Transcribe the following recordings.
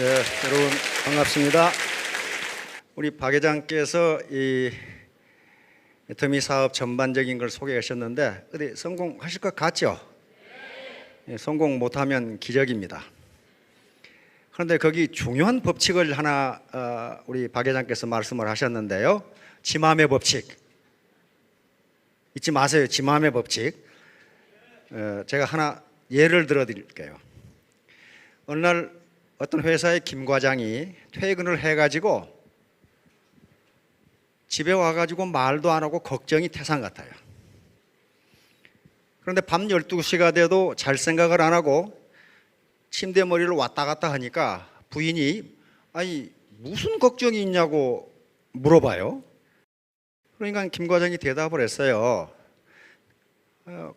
네, 여러분 반갑습니다. 우리 박 회장께서 이 애터미 사업 전반적인 걸 소개하셨는데 어디 성공하실 것 같죠? 네, 성공 못하면 기적입니다. 그런데 거기 중요한 법칙을 하나 우리 박 회장께서 말씀을 하셨는데요. 지맘의 법칙 잊지 마세요. 지맘의 법칙. 제가 하나 예를 들어 드릴게요. 어느 날 어떤 회사의 김 과장이 퇴근을 해가지고 집에 와가지고 말도 안 하고 걱정이 태산 같아요. 그런데 밤 12시가 돼도 잘 생각을 안 하고 침대 머리를 왔다 갔다 하니까 부인이 아니 무슨 걱정이 있냐고 물어봐요. 그러니까 김 과장이 대답을 했어요.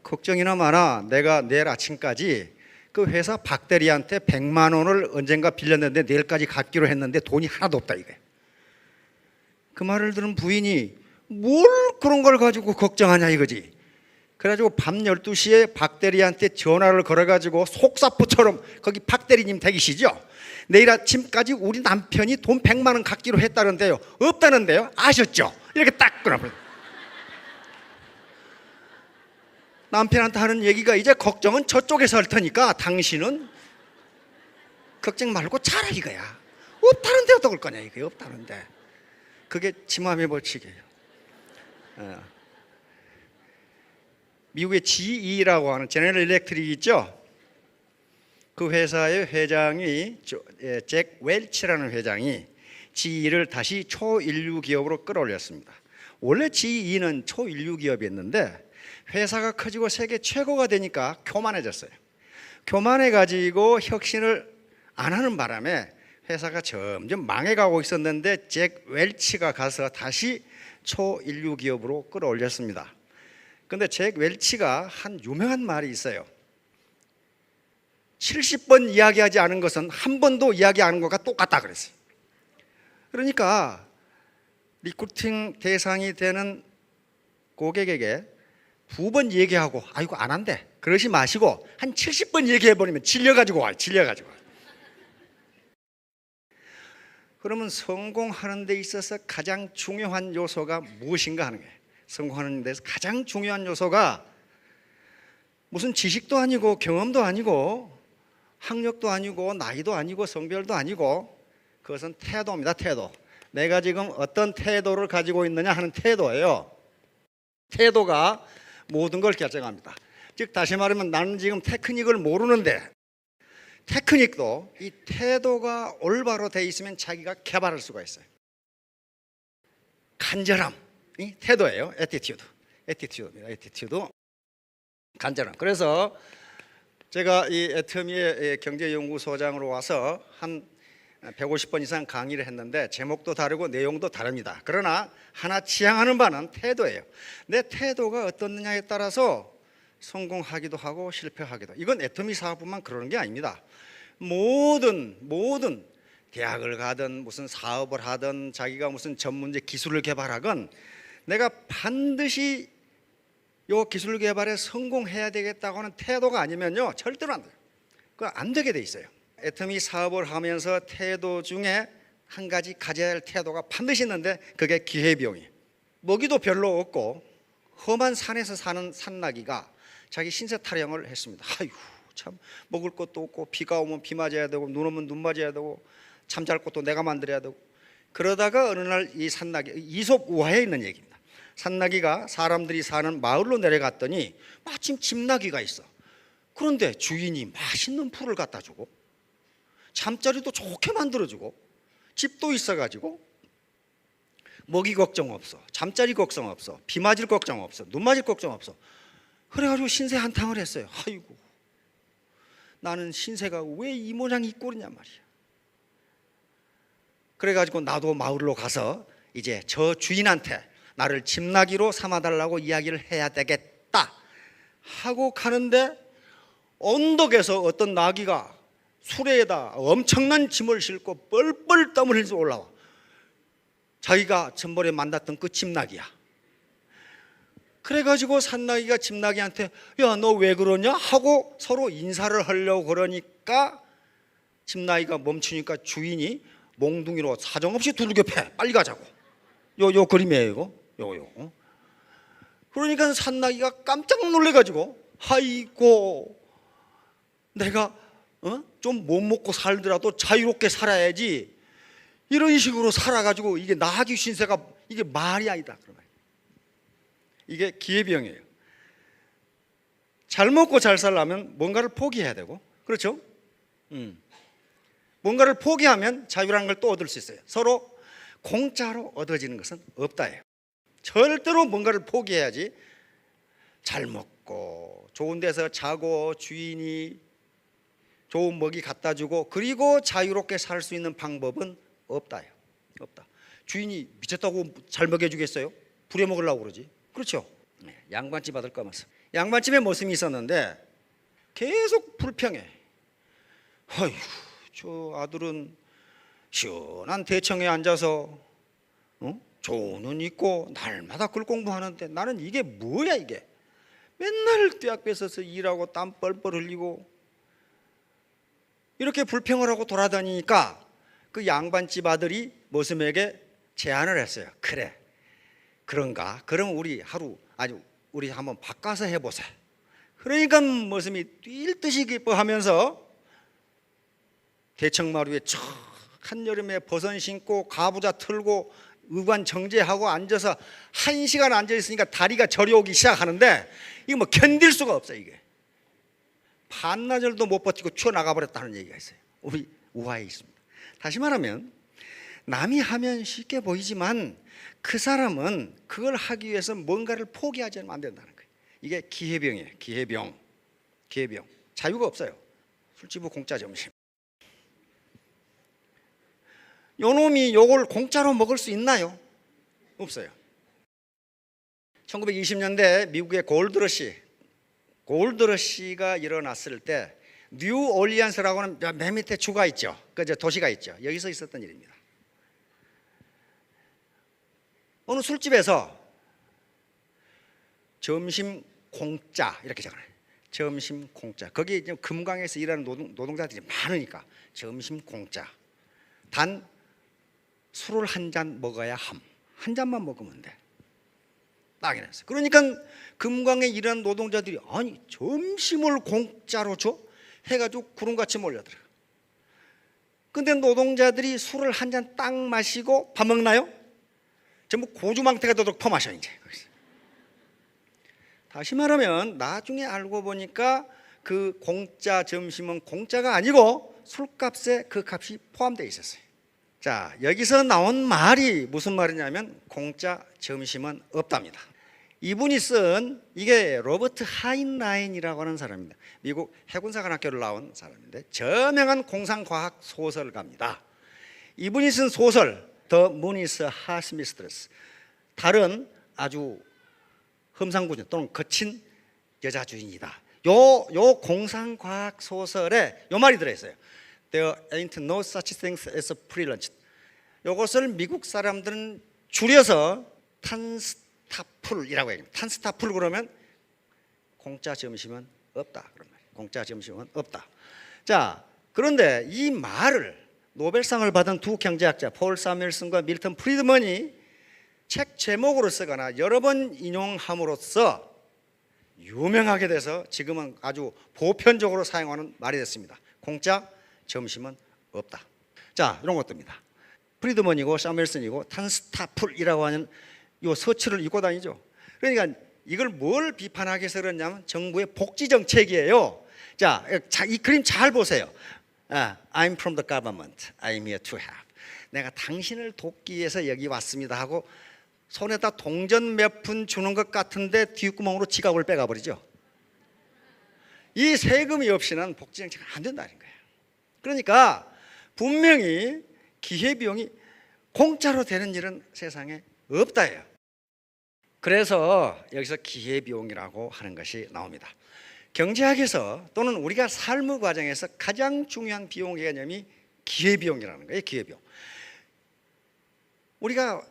걱정이나 많아. 내가 내일 아침까지 그 회사 박 대리한테 100만 원을 언젠가 빌렸는데 내일까지 갚기로 했는데 돈이 하나도 없다 이거예요. 그 말을 들은 부인이 뭘 그런 걸 가지고 걱정하냐 이거지. 그래가지고 밤 12시에 박 대리한테 전화를 걸어가지고 속사포처럼 거기 박 대리님 댁이시죠? 내일 아침까지 우리 남편이 돈 100만 원 갚기로 했다는데요. 없다는데요. 아셨죠? 이렇게 딱 끊어버려요. 남편한테 하는 얘기가 이제 걱정은 저쪽에서 할 테니까 당신은 걱정 말고 자라 이거야. 없다는데 어떡할 거냐 이게 없다는데. 그게 지맘의 법칙이에요. 미국의 GE라고 하는 제너럴 일렉트릭 있죠? 그 회사의 회장이 잭 웰치라는 회장이 GE를 다시 초인류 기업으로 끌어올렸습니다. 원래 GE는 초인류 기업이었는데 회사가 커지고 세계 최고가 되니까 교만해졌어요. 교만해가지고 혁신을 안 하는 바람에 회사가 점점 망해가고 있었는데 잭 웰치가 가서 다시 초인류 기업으로 끌어올렸습니다. 그런데 잭 웰치가 한 유명한 말이 있어요. 70번 이야기하지 않은 것은 한 번도 이야기 안 한 것과 똑같다 그랬어요. 그러니까 리크루팅 대상이 되는 고객에게 2번 얘기하고 아이고 안 한대 그러지 마시고 한 70번 얘기해버리면 질려가지고 와요. 질려가지고. 그러면 성공하는 데 있어서 가장 중요한 요소가 무엇인가 하는 거예요. 성공하는 데서 가장 중요한 요소가 무슨 지식도 아니고 경험도 아니고 학력도 아니고 나이도 아니고 성별도 아니고 그것은 태도입니다. 태도. 내가 지금 어떤 태도를 가지고 있느냐 하는 태도예요. 태도가 모든 걸 결정합니다. 즉 다시 말하면 나는 지금 테크닉을 모르는데 테크닉도 이 태도가 올바로 돼 있으면 자기가 개발할 수가 있어요. 간절함, 이 태도예요. 애티튜드입니다. 애티튜드, 간절함. 그래서 제가 이 애터미의 경제연구소장으로 와서 한 150번 이상 강의를 했는데 제목도 다르고 내용도 다릅니다. 그러나 하나 지향하는 바는 태도예요. 내 태도가 어떻느냐에 따라서 성공하기도 하고 실패하기도. 이건 애터미 사업뿐만 그러는 게 아닙니다. 모든 대학을 가든 무슨 사업을 하든 자기가 무슨 전문제 기술을 개발하건 내가 반드시 이 기술 개발에 성공해야 되겠다고 하는 태도가 아니면요 절대로 안 돼요. 그거 안 되게 돼 있어요. 애터미 사업을 하면서 태도 중에 한 가지 가져야 할 태도가 반드시 있는데 그게 기회비용이에요. 먹이도 별로 없고 험한 산에서 사는 산나기가 자기 신세 타령을 했습니다. 아이고 참 먹을 것도 없고 비가 오면 비 맞아야 되고 눈 오면 눈 맞아야 되고 잠잘 것도 내가 만들어야 되고 그러다가 어느 날 이 산나기 이솝 우화에 있는 얘기입니다. 산나기가 사람들이 사는 마을로 내려갔더니 마침 집나기가 있어. 그런데 주인이 맛있는 풀을 갖다 주고 잠자리도 좋게 만들어주고 집도 있어가지고 먹이 걱정 없어, 잠자리 걱정 없어, 비 맞을 걱정 없어, 눈 맞을 걱정 없어. 그래가지고 신세 한탕을 했어요. 아이고 나는 신세가 왜 이 모양 이 꼴이냐 말이야. 그래가지고 나도 마을로 가서 이제 저 주인한테 나를 집나기로 삼아달라고 이야기를 해야 되겠다 하고 가는데 언덕에서 어떤 나귀가 수레에다 엄청난 짐을 싣고 뻘뻘 땀을 흘리면서 올라와. 자기가 전번에 만났던 그 집나기야. 그래가지고 산나기가 집나기한테 야 너 왜 그러냐 하고 서로 인사를 하려고 그러니까 집나이가 멈추니까 주인이 몽둥이로 사정없이 두들겨 패. 빨리 가자고. 요 그림이에요, 이거. 요. 그러니까 산나기가 깜짝 놀래가지고, 아이고, 내가 좀 못 먹고 살더라도 자유롭게 살아야지. 이런 식으로 살아가지고 이게 나귀 신세가 이게 말이 아니다. 이게 기회비용이에요. 잘 먹고 잘 살려면 뭔가를 포기해야 되고, 그렇죠? 뭔가를 포기하면 자유라는 걸 또 얻을 수 있어요. 서로 공짜로 얻어지는 것은 없다예요. 절대로 뭔가를 포기해야지. 잘 먹고 좋은 데서 자고 주인이 좋은 먹이 갖다 주고 그리고 자유롭게 살 수 있는 방법은 없다예요. 없다. 주인이 미쳤다고 잘 먹여주겠어요? 부려먹으려고 그러지. 그렇죠? 양반집 아들 까면서 양반집에 모습이 있었는데 계속 불평해. 아휴, 저 아들은 시원한 대청에 앉아서 좋은 눈 있고 날마다 글 공부하는데 나는 이게 뭐야 이게. 맨날 떼약 뺏어서 일하고 땀 뻘뻘 흘리고 이렇게 불평을 하고 돌아다니니까 그 양반집 아들이 모슴에게 제안을 했어요. 그래, 그런가? 그럼 우리 우리 한번 바꿔서 해보자. 그러니까 모슴이 뛸 듯이 기뻐하면서 대청마루에 저 한여름에 버선 신고 가부좌 틀고 의관 정제하고 앉아서 1시간 앉아 있으니까 다리가 저려오기 시작하는데 이거 뭐 견딜 수가 없어요. 이게 반나절도 못 버티고 튀어나가 버렸다는 얘기가 있어요. 우리 우화에 있습니다. 다시 말하면 남이 하면 쉽게 보이지만 그 사람은 그걸 하기 위해서 뭔가를 포기하지 않으면 안 된다는 거예요. 이게 기회병이에요. 기회병. 자유가 없어요. 술집은 공짜 점심. 요놈이 요걸 공짜로 먹을 수 있나요? 없어요. 1920년대 미국의 골드러시가 일어났을 때 뉴올리언스라고 하는 맨 밑에 주가 있죠. 그 도시가 있죠. 여기서 있었던 일입니다. 어느 술집에서 점심 공짜 이렇게 적어놔요. 점심 공짜. 거기 금강에서 일하는 노동자들이 많으니까 점심 공짜. 단 술을 한 잔 먹어야 한 잔만 먹으면 돼. 딱 이랬어요. 그러니까 금강에 일하는 노동자들이 아니 점심을 공짜로 줘? 해가지고 구름같이 몰려들어. 근데 노동자들이 술을 한 잔 딱 마시고 밥 먹나요? 전부 고주망태가 도둑 퍼마셔 이제. 다시 말하면 나중에 알고 보니까 그 공짜 점심은 공짜가 아니고 술값에 그 값이 포함되어 있었어요. 자, 여기서 나온 말이 무슨 말이냐면 공짜 점심은 없답니다. 이분이 쓴 이게 로버트 하인라인이라고 하는 사람입니다. 미국 해군사관학교를 나온 사람인데 저명한 공상과학 소설가입니다. 이분이 쓴 소설 The Moon is a Hot Mistress, 달은 아주 험상궂은 또는 거친 여자 주인이다. 요 공상과학 소설에 요 말이 들어있어요. There ain't no such thing as a free lunch. 이것을 미국 사람들은 줄여서 탄스타풀이라고 해요. 탄스타풀 그러면 공짜 점심은 없다. 그런 말이에요. 공짜 점심은 없다. 자, 그런데 이 말을 노벨상을 받은 두 경제학자 폴 사뮤엘슨과 밀턴 프리드먼이 책 제목으로 쓰거나 여러 번 인용함으로써 유명하게 돼서 지금은 아주 보편적으로 사용하는 말이 됐습니다. 공짜 점심은 없다. 자, 이런 것들입니다. 프리드먼이고 사뮤엘슨이고 탄스타풀이라고 하는 이 서치를 입고 다니죠. 그러니까 이걸 뭘 비판하기 위해서 그러냐면 정부의 복지 정책이에요. 자, 이 그림 잘 보세요. I'm from the government. I'm here to help. 내가 당신을 돕기 위해서 여기 왔습니다 하고 손에다 동전 몇 푼 주는 것 같은데 뒷구멍으로 지갑을 빼가버리죠. 이 세금이 없이는 복지 정책은 안 된다는 거예요. 그러니까 분명히 기회비용이 공짜로 되는 일은 세상에 없다예요. 그래서 여기서 기회비용이라고 하는 것이 나옵니다. 경제학에서 또는 우리가 삶의 과정에서 가장 중요한 비용 개념이 기회비용이라는 거예요. 기회비용. 우리가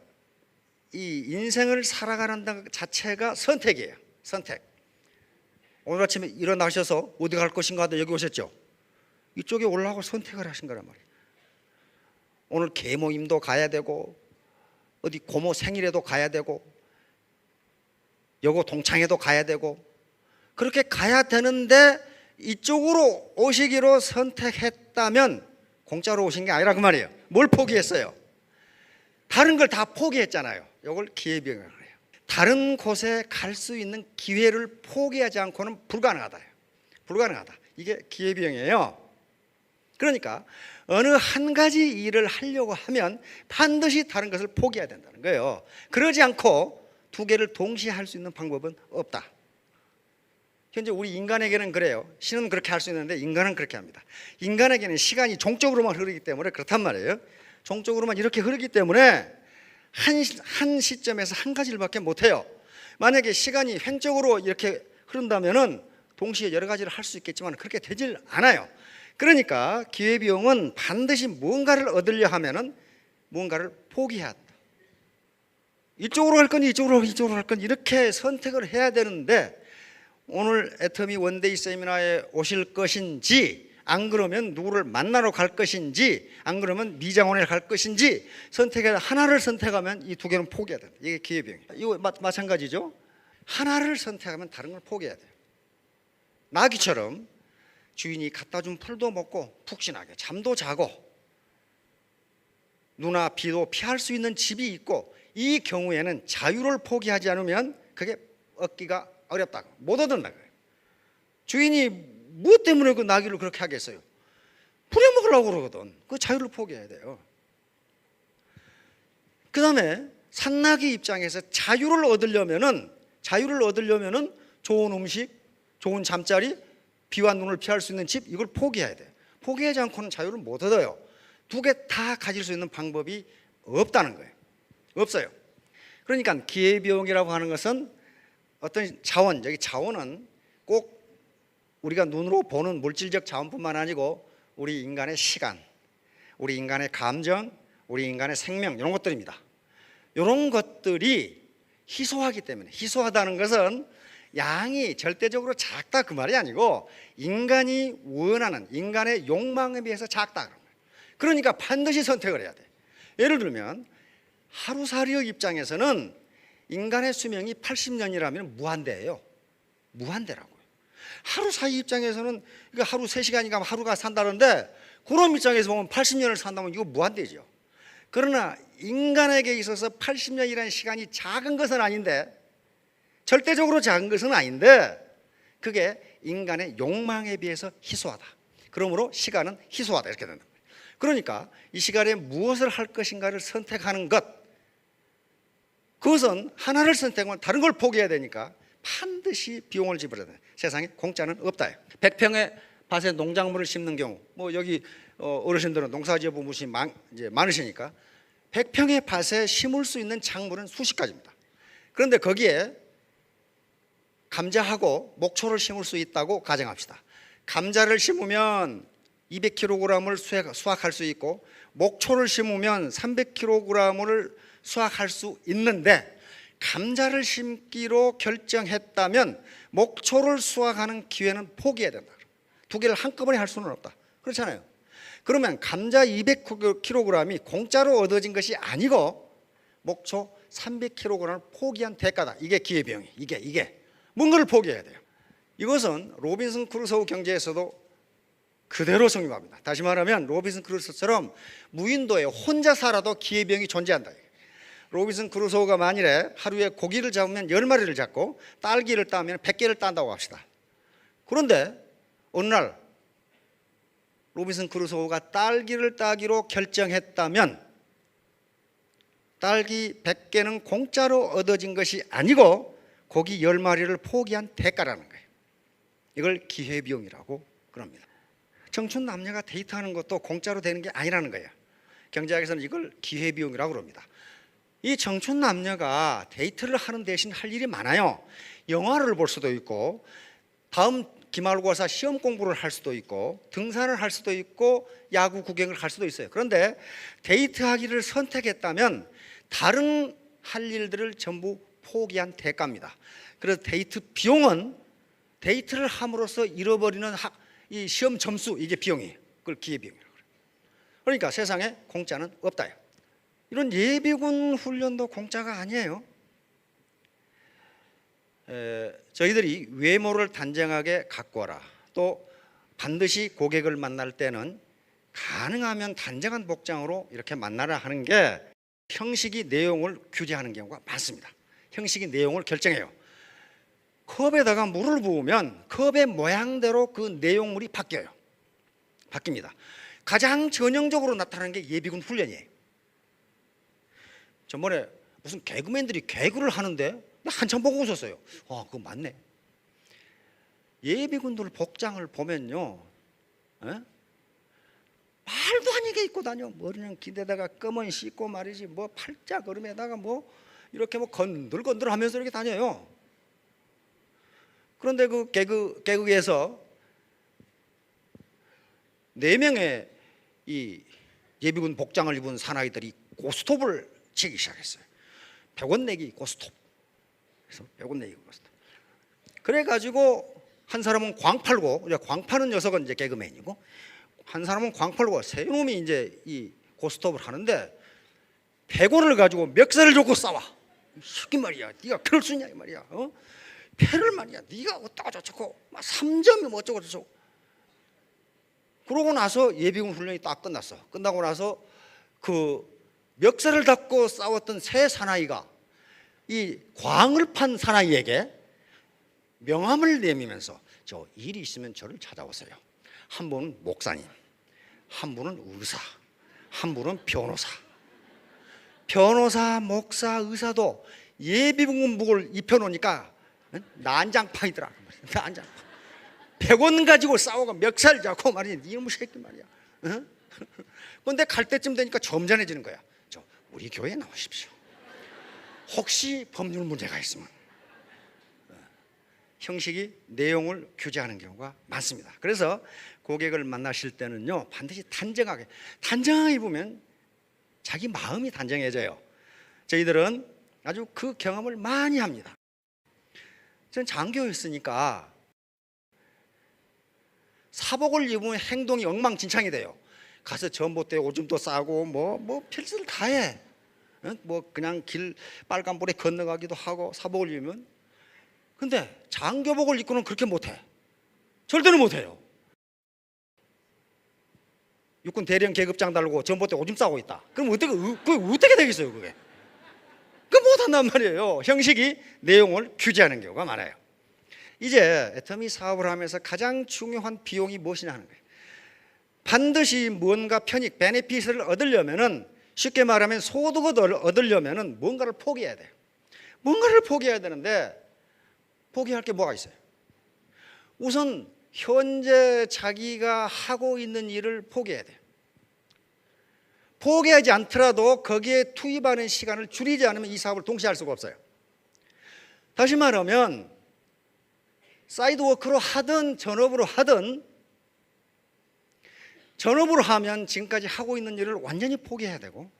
이 인생을 살아가는 것 자체가 선택이에요. 선택. 오늘 아침에 일어나셔서 어디 갈 것인가 하다 여기 오셨죠. 이쪽에 올라가고 선택을 하신 거란 말이에요. 오늘 계모임도 가야 되고 어디 고모 생일에도 가야 되고 여고 동창회도 가야 되고 그렇게 가야 되는데 이쪽으로 오시기로 선택했다면 공짜로 오신 게 아니라 그 말이에요. 뭘 포기했어요? 다른 걸 다 포기했잖아요. 이걸 기회비용이라고 해요. 다른 곳에 갈 수 있는 기회를 포기하지 않고는 불가능하다. 불가능하다. 이게 기회비용이에요. 그러니까 어느 한 가지 일을 하려고 하면 반드시 다른 것을 포기해야 된다는 거예요. 그러지 않고 두 개를 동시에 할 수 있는 방법은 없다. 현재 우리 인간에게는 그래요. 신은 그렇게 할 수 있는데 인간은 그렇게 합니다. 인간에게는 시간이 종적으로만 흐르기 때문에 그렇단 말이에요. 종적으로만 이렇게 흐르기 때문에 한 시점에서 한 가지 일밖에 못해요. 만약에 시간이 횡적으로 이렇게 흐른다면은 동시에 여러 가지를 할 수 있겠지만 그렇게 되질 않아요. 그러니까 기회비용은 반드시 무언가를 얻으려 하면은 무언가를 포기해야 한다. 이쪽으로 할 건지 이쪽으로 할 건지 이렇게 선택을 해야 되는데 오늘 애터미 원데이 세미나에 오실 것인지 안 그러면 누구를 만나러 갈 것인지 안 그러면 미장원에 갈 것인지 선택해야 하나를 선택하면 이 두 개는 포기해야 된다. 이게 기회비용이에요. 이거 마찬가지죠. 하나를 선택하면 다른 걸 포기해야 돼요. 나귀처럼 주인이 갖다 준 풀도 먹고 푹신하게 잠도 자고 누나 비도 피할 수 있는 집이 있고 이 경우에는 자유를 포기하지 않으면 그게 얻기가 어렵다. 못 얻는다. 주인이 무엇 때문에 그 나귀를 그렇게 하겠어요? 부려먹으려고 그러거든. 그 자유를 포기해야 돼요. 그 다음에 산나귀 입장에서 자유를 얻으려면은 좋은 음식, 좋은 잠자리, 비와 눈을 피할 수 있는 집 이걸 포기해야 돼요. 포기하지 않고는 자유를 못 얻어요. 두 개 다 가질 수 있는 방법이 없다는 거예요. 없어요. 그러니까 기회비용이라고 하는 것은 어떤 자원, 여기 자원은 꼭 우리가 눈으로 보는 물질적 자원뿐만 아니고 우리 인간의 시간, 우리 인간의 감정, 우리 인간의 생명 이런 것들입니다. 이런 것들이 희소하기 때문에 희소하다는 것은 양이 절대적으로 작다 그 말이 아니고 인간이 원하는 인간의 욕망에 비해서 작다. 그러니까 반드시 선택을 해야 돼. 예를 들면 하루살이의 입장에서는 인간의 수명이 80년이라면 무한대예요. 무한대라고요. 하루살이 입장에서는 하루 3시간인가 하루가 산다는데 그런 입장에서 보면 80년을 산다면 이거 무한대죠. 그러나 인간에게 있어서 80년이라는 시간이 작은 것은 아닌데 절대적으로 작은 것은 아닌데 그게 인간의 욕망에 비해서 희소하다. 그러므로 시간은 희소하다 이렇게 된다. 그러니까 이 시간에 무엇을 할 것인가를 선택하는 것 그것은 하나를 선택하면 다른 걸 포기해야 되니까 반드시 비용을 지불해야 돼. 세상에 공짜는 없다. 100평의 밭에 농작물을 심는 경우 뭐 여기 어르신들은 농사지어 본 분이 많으시니까 100평의 밭에 심을 수 있는 작물은 수십 가지입니다. 그런데 거기에 감자하고 목초를 심을 수 있다고 가정합시다. 감자를 심으면 200kg을 수확할 수 있고 목초를 심으면 300kg을 수확할 수 있는데 감자를 심기로 결정했다면 목초를 수확하는 기회는 포기해야 된다. 두 개를 한꺼번에 할 수는 없다. 그렇잖아요. 그러면 감자 200kg이 공짜로 얻어진 것이 아니고 목초 300kg을 포기한 대가다. 이게 기회비용이 이게 뭔가를 포기해야 돼요. 이것은 로빈슨 크루소 경제에서도 그대로 성립합니다. 다시 말하면 로빈슨 크루소처럼 무인도에 혼자 살아도 기회비용이 존재한다. 로빈슨 크루소가 만일에 하루에 고기를 잡으면 10마리를 잡고 딸기를 따면 100개를 딴다고 합시다. 그런데 어느 날 로빈슨 크루소가 딸기를 따기로 결정했다면 딸기 100개는 공짜로 얻어진 것이 아니고 고기 10마리를 포기한 대가라는 거예요. 이걸 기회비용이라고 그럽니다. 청춘 남녀가 데이트하는 것도 공짜로 되는 게 아니라는 거예요. 경제학에서는 이걸 기회비용이라고 그럽니다. 이 청춘 남녀가 데이트를 하는 대신 할 일이 많아요. 영화를 볼 수도 있고 다음 기말고사 시험 공부를 할 수도 있고 등산을 할 수도 있고 야구 구경을 할 수도 있어요. 그런데 데이트하기를 선택했다면 다른 할 일들을 전부 포기한 대가입니다. 그래서 데이트 비용은 데이트를 함으로써 잃어버리는 이 시험 점수 이게 비용이에요. 그걸 기회비용이라고 그래요. 그러니까 세상에 공짜는 없다요. 이런 예비군 훈련도 공짜가 아니에요. 저희들이 외모를 단정하게 갖고 와라, 또 반드시 고객을 만날 때는 가능하면 단정한 복장으로 이렇게 만나라 하는 게 형식이 내용을 규제하는 경우가 많습니다. 형식이 내용을 결정해요. 컵에다가 물을 부으면 컵의 모양대로 그 내용물이 바뀝니다. 가장 전형적으로 나타나는 게 예비군 훈련이에요. 저번에 무슨 개그맨들이 개그를 하는데 한참 보고 웃었어요. 그거 맞네. 예비군들 복장을 보면요, 말도 아니게 입고 다녀. 머리는 기대다가 검은 씻고 말이지, 뭐 팔자 걸음에다가 뭐 이렇게 뭐 건들건들 하면서 이렇게 다녀요. 그런데 그 개그에서 4명의 이 예비군 복장을 입은 사나이들이 고스톱을 치기 시작했어요. 100원 내기 고스톱. 그래서 100원 내기 고스톱. 그래가지고 한 사람은 광 팔고, 광 파는 녀석은 이제 개그맨이고, 한 사람은 광 팔고, 세 놈이 이제 이 고스톱을 하는데 100원을 가지고 멱살을 잡고 싸워. 이 새끼 말이야, 네가 그럴 수 있냐 이 말이야. 패를 말이야, 네가 어쩌고 저쩌고, 막 3점이 뭐 어쩌고 저쩌고. 그러고 나서 예비군 훈련이 딱 끝났어. 끝나고 나서 그 멱살을 잡고 싸웠던 세 사나이가 이 광을 판 사나이에게 명함을 내미면서 저 일이 있으면 저를 찾아오세요. 한 분은 목사님, 한 분은 의사, 한 분은 변호사. 변호사, 목사, 의사도 예비군복을 입혀놓으니까 난장판이더라. 난장판. 100원 가지고 싸우고 멱살 잡고 말이야. 이놈의 새끼 말이야. 그런데 갈 때쯤 되니까 점잖해지는 거야. 우리 교회에 나오십시오. 혹시 법률 문제가 있으면. 형식이 내용을 규제하는 경우가 많습니다. 그래서 고객을 만나실 때는요, 반드시 단정하게 입으면 자기 마음이 단정해져요. 저희들은 아주 그 경험을 많이 합니다. 저는 장교였으니까 사복을 입으면 행동이 엉망진창이 돼요. 가서 전봇대 오줌도 싸고 뭐 필수를 다 해. 뭐 그냥 길 빨간불에 건너가기도 하고 사복을 입으면. 근데 장교복을 입고는 그렇게 못해. 절대로 못해요. 육군 대령 계급장 달고 전봇대 오줌 싸고 있다. 그럼 어떻게 되겠어요 그게? 그 못한단 말이에요. 형식이 내용을 규제하는 경우가 많아요. 이제 애터미 사업을 하면서 가장 중요한 비용이 무엇이냐 하는 거예요. 반드시 뭔가 편익, 베네핏을 얻으려면은, 쉽게 말하면 소득을 얻으려면은 뭔가를 포기해야 돼요. 뭔가를 포기해야 되는데 포기할 게 뭐가 있어요? 우선 현재 자기가 하고 있는 일을 포기해야 돼요. 포기하지 않더라도 거기에 투입하는 시간을 줄이지 않으면 이 사업을 동시에 할 수가 없어요. 다시 말하면 사이드워크로 하든 전업으로 하면 지금까지 하고 있는 일을 완전히 포기해야 되고,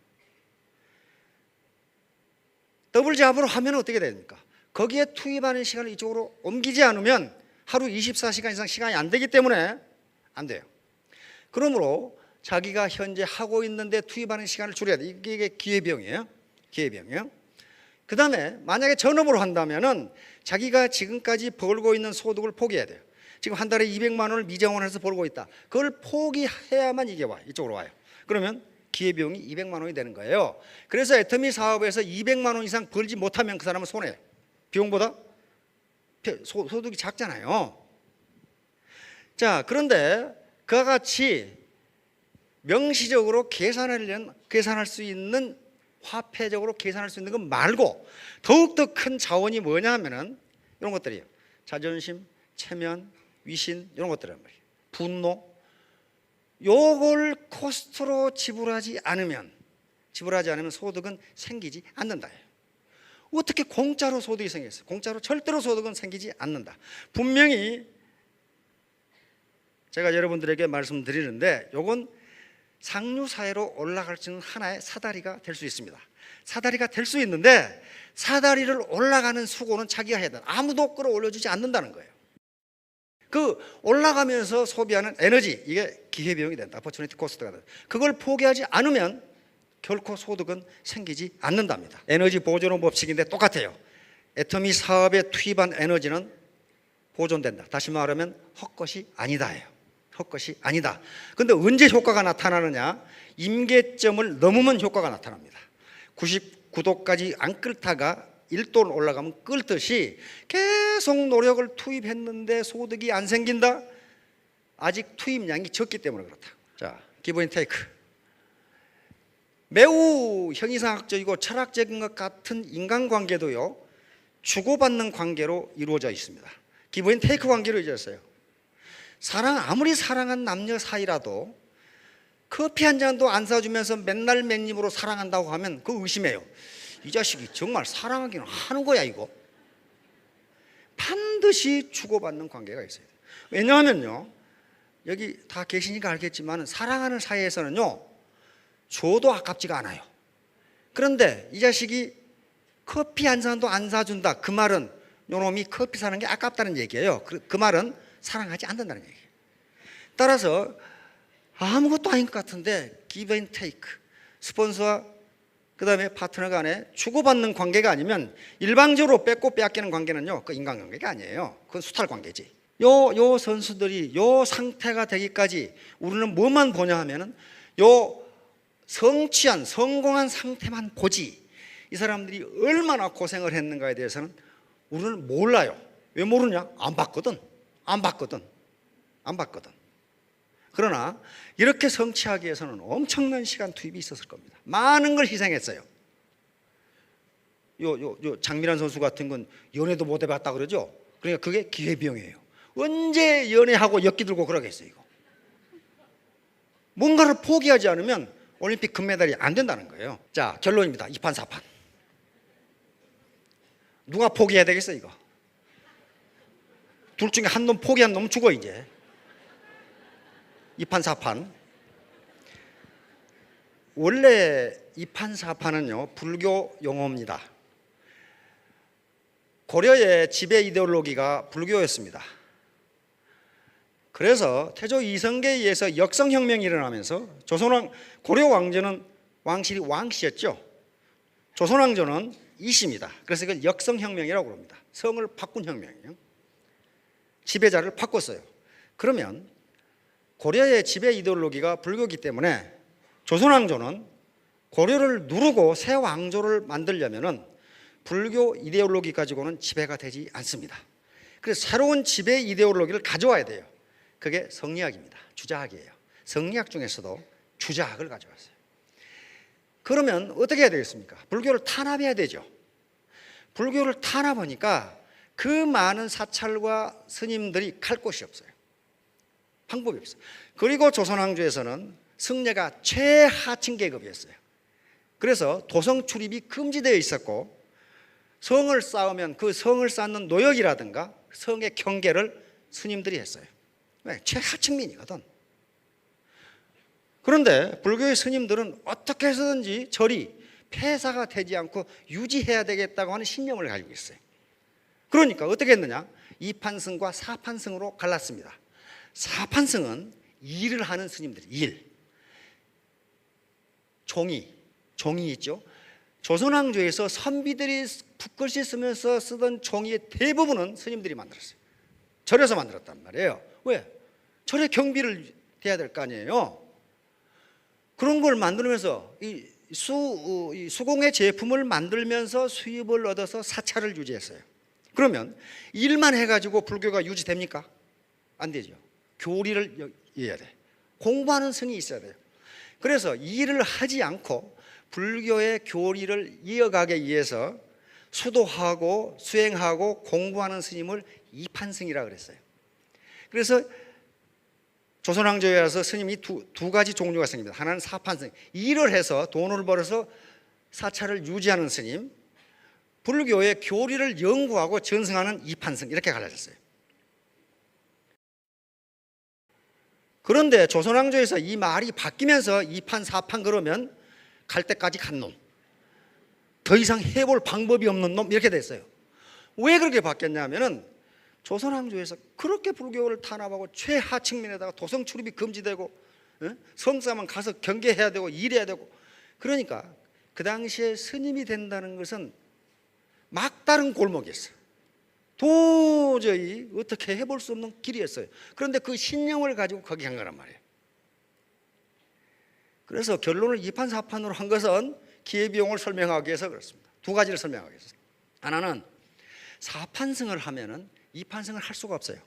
더블 잡으로 하면 어떻게 됩니까? 거기에 투입하는 시간을 이쪽으로 옮기지 않으면 하루 24시간 이상 시간이 안 되기 때문에 안 돼요. 그러므로 자기가 현재 하고 있는데 투입하는 시간을 줄여야 돼. 이게 기회비용이에요. 그 다음에 만약에 전업으로 한다면은 자기가 지금까지 벌고 있는 소득을 포기해야 돼요. 지금 한 달에 200만 원을 미정원해서 벌고 있다. 그걸 포기해야만 이게 이쪽으로 와요. 그러면 기회비용이 200만 원이 되는 거예요. 그래서 애터미 사업에서 200만 원 이상 벌지 못하면 그 사람은 손해예요. 비용보다 소득이 작잖아요. 자, 그런데 그와 같이 명시적으로 계산할 수 있는, 화폐적으로 계산할 수 있는 것 말고 더욱더 큰 자원이 뭐냐 하면은 이런 것들이에요. 자존심, 체면, 위신, 이런 것들이란 말이에요. 분노. 요걸 코스트로 지불하지 않으면 소득은 생기지 않는다. 어떻게 공짜로 소득이 생겼어요? 공짜로 절대로 소득은 생기지 않는다. 분명히 제가 여러분들에게 말씀드리는데, 요건 상류사회로 올라갈 수 있는 하나의 사다리가 될 수 있습니다. 사다리가 될 수 있는데, 사다리를 올라가는 수고는 자기가 해야 된다. 아무도 끌어올려주지 않는다는 거예요. 그 올라가면서 소비하는 에너지, 이게 기회비용이 된다. opportunity cost가 된다. 그걸 포기하지 않으면 결코 소득은 생기지 않는답니다. 에너지 보존 법칙인데 똑같아요. 애터미 사업에 투입한 에너지는 보존된다. 다시 말하면 헛것이 아니다예요. 헛것이 아니다. 근데 언제 효과가 나타나느냐? 임계점을 넘으면 효과가 나타납니다. 99도까지 안 끓다가 1도로 올라가면 끓듯이 계속 노력을 투입했는데 소득이 안 생긴다? 아직 투입량이 적기 때문에 그렇다. 자, 기브 앤 테이크. 매우 형이상학적이고 철학적인 것 같은 인간관계도요, 주고받는 관계로 이루어져 있습니다. 기브 앤 테이크 관계로 이루어졌어요. 아무리 사랑한 남녀 사이라도 커피 한 잔도 안 사주면서 맨날 맨입으로 사랑한다고 하면 그거 의심해요. 이 자식이 정말 사랑하기는 하는 거야 이거. 반드시 주고받는 관계가 있어야 돼요. 왜냐하면요, 여기 다 계시니까 알겠지만 사랑하는 사이에서는요, 줘도 아깝지가 않아요. 그런데 이 자식이 커피 한 잔도 안 사준다, 그 말은 요놈이 커피 사는 게 아깝다는 얘기예요. 그 말은 사랑하지 않는다는 얘기예요. 따라서 아무것도 아닌 것 같은데 give and take, 스폰서와 그 다음에 파트너 간에 주고받는 관계가 아니면 일방적으로 뺏고 빼앗기는 관계는요, 그 인간관계가 아니에요. 그건 수탈 관계지. 요 선수들이 요 상태가 되기까지 우리는 뭐만 보냐 하면은 요 성취한 성공한 상태만 보지, 이 사람들이 얼마나 고생을 했는가에 대해서는 우리는 몰라요. 왜 모르냐? 안 봤거든. 그러나 이렇게 성취하기 위해서는 엄청난 시간 투입이 있었을 겁니다. 많은 걸 희생했어요. 요 장민환 선수 같은 건 연애도 못 해봤다 그러죠. 그러니까 그게 기회비용이에요. 언제 연애하고 엮기 들고 그러겠어요 이거. 뭔가를 포기하지 않으면 올림픽 금메달이 안 된다는 거예요. 자, 결론입니다. 2판 4판. 누가 포기해야 되겠어 이거? 둘 중에 한 놈 포기한 놈 죽어 이제. 2판 4판. 원래 2판 4판은요, 불교 용어입니다. 고려의 지배 이데올로기가 불교였습니다. 그래서 태조 이성계에 의해서 역성혁명이 일어나면서 고려 왕조는 왕실이 왕씨였죠. 조선왕조는 이씨입니다. 그래서 이걸 역성혁명이라고 합니다. 성을 바꾼 혁명이에요. 지배자를 바꿨어요. 그러면 고려의 지배 이데올로기가 불교이기 때문에 조선왕조는 고려를 누르고 새 왕조를 만들려면은 불교 이데올로기 가지고는 지배가 되지 않습니다. 그래서 새로운 지배 이데올로기를 가져와야 돼요. 그게 성리학입니다. 주자학이에요. 성리학 중에서도 주자학을 가져왔어요. 그러면 어떻게 해야 되겠습니까? 불교를 탄압해야 되죠. 불교를 탄압하니까 그 많은 사찰과 스님들이 갈 곳이 없어요. 방법이 없어요. 그리고 조선왕조에서는 승려가 최하층 계급이었어요. 그래서 도성 출입이 금지되어 있었고, 성을 쌓으면 그 성을 쌓는 노역이라든가 성의 경계를 스님들이 했어요. 왜? 최하층민이거든. 그런데 불교의 스님들은 어떻게 해서든지 절이 폐사가 되지 않고 유지해야 되겠다고 하는 신념을 가지고 있어요. 그러니까 어떻게 했느냐? 2판승과 4판승으로 갈랐습니다. 4판승은 일을 하는 스님들이, 일, 종이 있죠. 조선왕조에서 선비들이 붓글씨 쓰면서 쓰던 종이의 대부분은 스님들이 만들었어요. 절에서 만들었단 말이에요. 왜? 절에 경비를 대야 될 거 아니에요. 그런 걸 만들면서 이 수공의 제품을 만들면서 수입을 얻어서 사찰을 유지했어요. 그러면 일만 해가지고 불교가 유지됩니까? 안 되죠. 교리를 이어야 돼. 공부하는 성이 있어야 돼요. 그래서 일을 하지 않고 불교의 교리를 이어가기 위해서 수도하고 수행하고 공부하는 스님을 이판승이라고 그랬어요. 그래서 조선왕조에 와서 스님이 두 가지 종류가 생깁니다. 하나는 사판승, 일을 해서 돈을 벌어서 사찰을 유지하는 스님, 불교의 교리를 연구하고 전승하는 이판승, 이렇게 갈라졌어요. 그런데 조선왕조에서 이 말이 바뀌면서 2판 4판 그러면 갈 때까지 간 놈, 더 이상 해볼 방법이 없는 놈, 이렇게 됐어요. 왜 그렇게 바뀌었냐면은 조선왕조에서 그렇게 불교를 탄압하고 최하 측면에다가 도성 출입이 금지되고 성사만 가서 경계해야 되고 일해야 되고, 그러니까 그 당시에 스님이 된다는 것은 막다른 골목이었어요. 도저히 어떻게 해볼 수 없는 길이었어요. 그런데 그 신념을 가지고 거기 간 거란 말이에요. 그래서 결론을 이판사판으로 한 것은 기회비용을 설명하기 위해서 그렇습니다. 두 가지를 설명하기 위해서. 하나는 사판승을 하면은 이판승을 할 수가 없어요.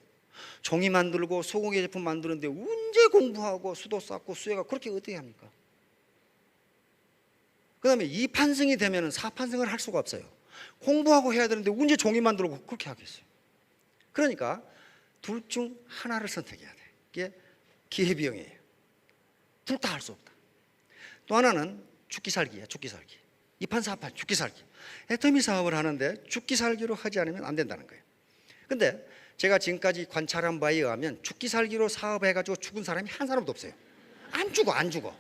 종이 만들고 소고기 제품 만드는데 언제 공부하고 수도 쌓고 수혜가 그렇게 어떻게 합니까? 그 다음에 이판승이 되면은 사판승을 할 수가 없어요. 공부하고 해야 되는데 언제 종이 만들고 그렇게 하겠어요? 그러니까 둘 중 하나를 선택해야 돼. 이게 기회비용이에요. 둘 다 할 수 없다. 또 하나는 죽기살기야. 죽기살기. 이판사판 죽기살기. 애터미 사업을 하는데 죽기살기로 하지 않으면 안 된다는 거예요. 근데 제가 지금까지 관찰한 바에 의하면 죽기살기로 사업해가지고 죽은 사람이 한 사람도 없어요. 안 죽어요.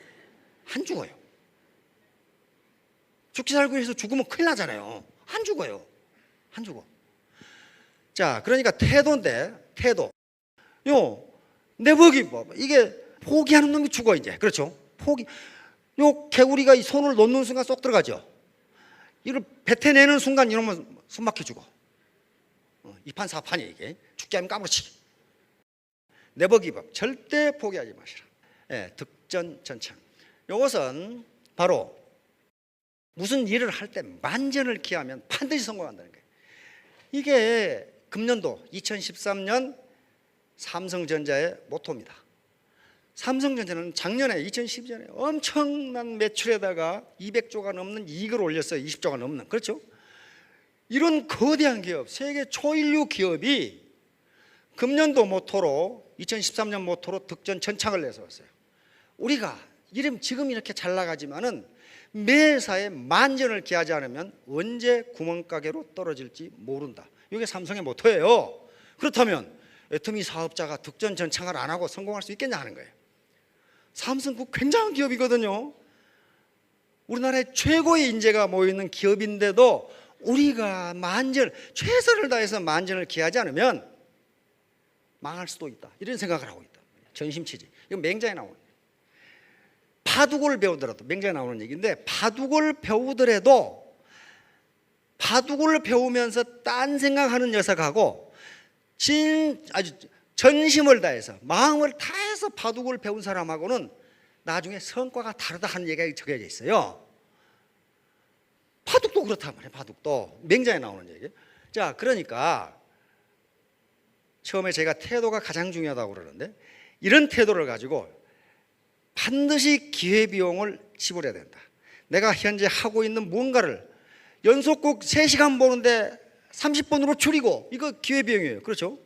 죽기살기로 해서 죽으면 큰일 나잖아요. 안 죽어요. 자, 그러니까 태도인데, 태도. 내버기 뭐 이게 포기하는 놈이 죽어 이제. 그렇죠? 포기. 개구리가 이 손을 놓는 순간 쏙 들어가죠. 이걸 뱉어내는 순간 이러면 숨 막혀 죽어. 이판사판이 이게. 죽게 하면 까무러치기. 내버기법. 절대 포기하지 마시라. 예, 득전전창. 이것은 바로 무슨 일을 할 때 만전을 기하면 반드시 성공한다는 거예요. 이게 금년도 2013년 삼성전자의 모토입니다. 삼성전자는 작년에 2012년에 엄청난 매출에다가 200조가 넘는 이익을 올렸어요. 20조가 넘는. 그렇죠? 이런 거대한 기업, 세계 초일류 기업이 금년도 모토로 2013년 모토로 득전전창을 내세웠어요. 우리가 지금 이렇게 잘 나가지만은 매사에 만전을 기하지 않으면 언제 구멍가게로 떨어질지 모른다. 이게 삼성의 모토예요. 그렇다면 애터미 사업자가 득전전창을 안 하고 성공할 수 있겠냐 하는 거예요. 삼성 그 굉장한 기업이거든요. 우리나라의 최고의 인재가 모여있는 기업인데도 우리가 최선을 다해서 만전을 기하지 않으면 망할 수도 있다. 이런 생각을 하고 있다. 전심치지. 이건 맹자에 나오는 거예요. 바둑을 배우더라도, 맹자에 나오는 얘기인데, 바둑을 배우면서 딴 생각하는 녀석하고 아주 전심을 다해서 마음을 다해서 바둑을 배운 사람하고는 나중에 성과가 다르다 하는 얘기가 적혀져 있어요. 바둑도 그렇단 말이에요. 바둑도 맹자에 나오는 얘기. 자, 그러니까 처음에 제가 태도가 가장 중요하다고 그러는데, 이런 태도를 가지고 반드시 기회비용을 지불해야 된다. 내가 현재 하고 있는 무언가를 연속곡 3시간 보는데 30분으로 줄이고, 이거 기회비용이에요. 그렇죠?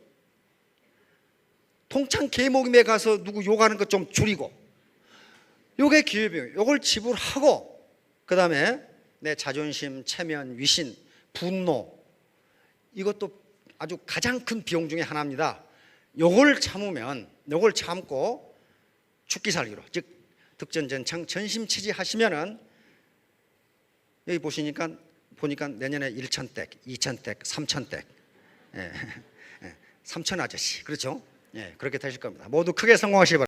동창 계모임에 가서 누구 욕하는 것 좀 줄이고, 요게 기회비용이에요. 요걸 지불하고, 그 다음에 내 자존심, 체면, 위신, 분노, 이것도 아주 가장 큰 비용 중에 하나입니다. 요걸 참고 죽기살기로, 즉 득전전창 전심치지 하시면은, 여기 보니까 내년에 1,000댁, 2,000댁, 3,000댁, 3,000 아저씨, 그렇죠? 예, 그렇게 되실 겁니다. 모두 크게 성공하시기 바랍니다.